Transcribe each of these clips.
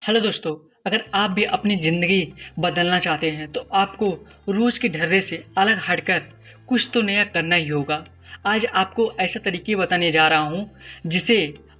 Hello दोस्तों। अगर आप भी अपनी ज़िंदगी बदलना चाहते हैं तो आपको रोज़ के ढर्रे से अलग हटकर कुछ तो नया करना ही होगा। आज आपको ऐसा तरीके बताने जा रहा हूँ जिसे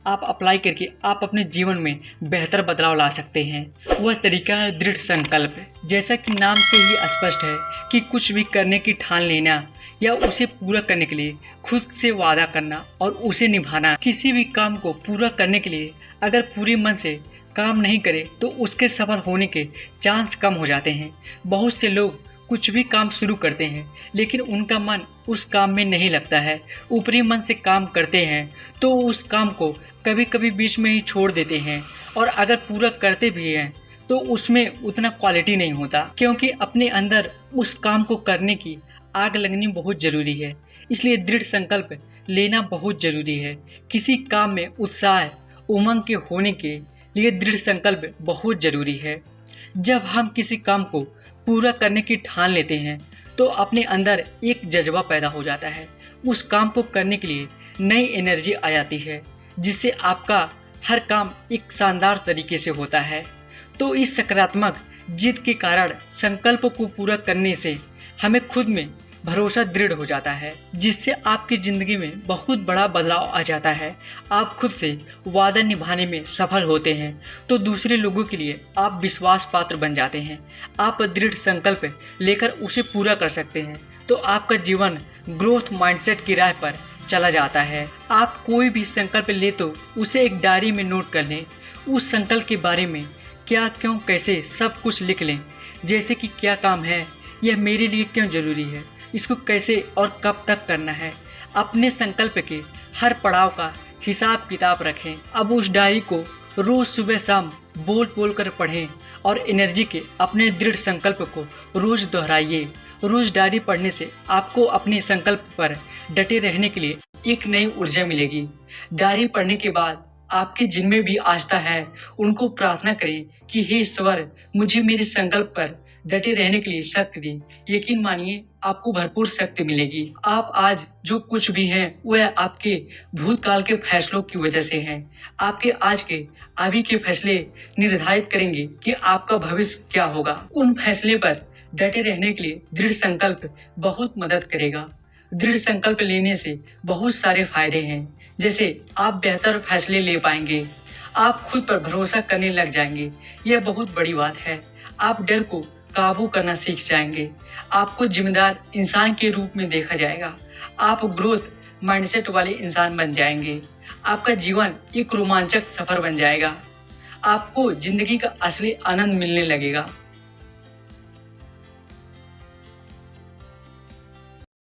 आप अप्लाई करके आप अपने जीवन में बेहतर बदलाव ला सकते हैं। वह तरीका है दृढ़ संकल्प। जैसा कि नाम से ही स्पष्ट है कि कुछ भी करने की ठान लेना या उसे पूरा करने के लिए खुद से वादा करना और उसे निभाना। किसी भी काम को पूरा करने के लिए अगर पूरे मन से काम नहीं करे तो उसके सफल होने के चांस कम हो जाते हैं। बहुत से लोग कुछ भी काम शुरू करते हैं लेकिन उनका मन उस काम में नहीं लगता है। ऊपरी मन से काम करते हैं तो उस काम को कभी कभी बीच में ही छोड़ देते हैं और अगर पूरा करते भी हैं तो उसमें उतना क्वालिटी नहीं होता, क्योंकि अपने अंदर उस काम को करने की आग लगनी बहुत ज़रूरी है। इसलिए दृढ़ संकल्प लेना बहुत ज़रूरी है। किसी काम में उत्साह उमंग के होने के लिए दृढ़ संकल्प बहुत जरूरी है। जब हम किसी काम को पूरा करने की ठान लेते हैं तो अपने अंदर एक जज्बा पैदा हो जाता है। उस काम को करने के लिए नई एनर्जी आ जाती है जिससे आपका हर काम एक शानदार तरीके से होता है। तो इस सकारात्मक जिद के कारण संकल्प को पूरा करने से हमें खुद में भरोसा दृढ़ हो जाता है, जिससे आपकी जिंदगी में बहुत बड़ा बदलाव आ जाता है। आप खुद से वादा निभाने में सफल होते हैं तो दूसरे लोगों के लिए आप विश्वास पात्र बन जाते हैं। आप दृढ़ संकल्प लेकर उसे पूरा कर सकते हैं तो आपका जीवन ग्रोथ माइंडसेट की राह पर चला जाता है। आप कोई भी संकल्प ले तो उसे एक डायरी में नोट कर लें। उस संकल्प के बारे में क्या, क्यों, कैसे सब कुछ लिख लें। जैसे कि क्या काम है, यह मेरे लिए क्यों जरूरी है, इसको कैसे और कब तक करना है। अपने संकल्प के हर पड़ाव का हिसाब किताब रखें। अब उस डायरी को रोज सुबह शाम बोल बोल कर पढ़ें और एनर्जी के अपने दृढ़ संकल्प को रोज दोहराइए। रोज डायरी पढ़ने से आपको अपने संकल्प पर डटे रहने के लिए एक नई ऊर्जा मिलेगी। डायरी पढ़ने के बाद आपके जिनमें भी आस्था है उनको प्रार्थना करें कि हे ईश्वर, मुझे मेरे संकल्प पर डटे रहने के लिए शक्ति दें। यकीन मानिए आपको भरपूर शक्ति मिलेगी। आप आज जो कुछ भी हैं वह आपके भूतकाल के फैसलों की वजह से हैं। आपके आज के अभी के फैसले निर्धारित करेंगे कि आपका भविष्य क्या होगा। उन फैसले पर डटे रहने के लिए दृढ़ संकल्प बहुत मदद करेगा। दृढ़ संकल्प लेने से बहुत सारे फायदे हैं, जैसे आप बेहतर फैसले ले पाएंगे, आप खुद पर भरोसा करने लग जाएंगे, यह बहुत बड़ी बात है। आप डर को काबू करना सीख जाएंगे, आपको जिम्मेदार इंसान के रूप में देखा जाएगा, आप ग्रोथ माइंडसेट वाले इंसान बन जाएंगे, आपका जीवन एक रोमांचक सफर बन जाएगा, आपको जिंदगी का असली आनंद मिलने लगेगा।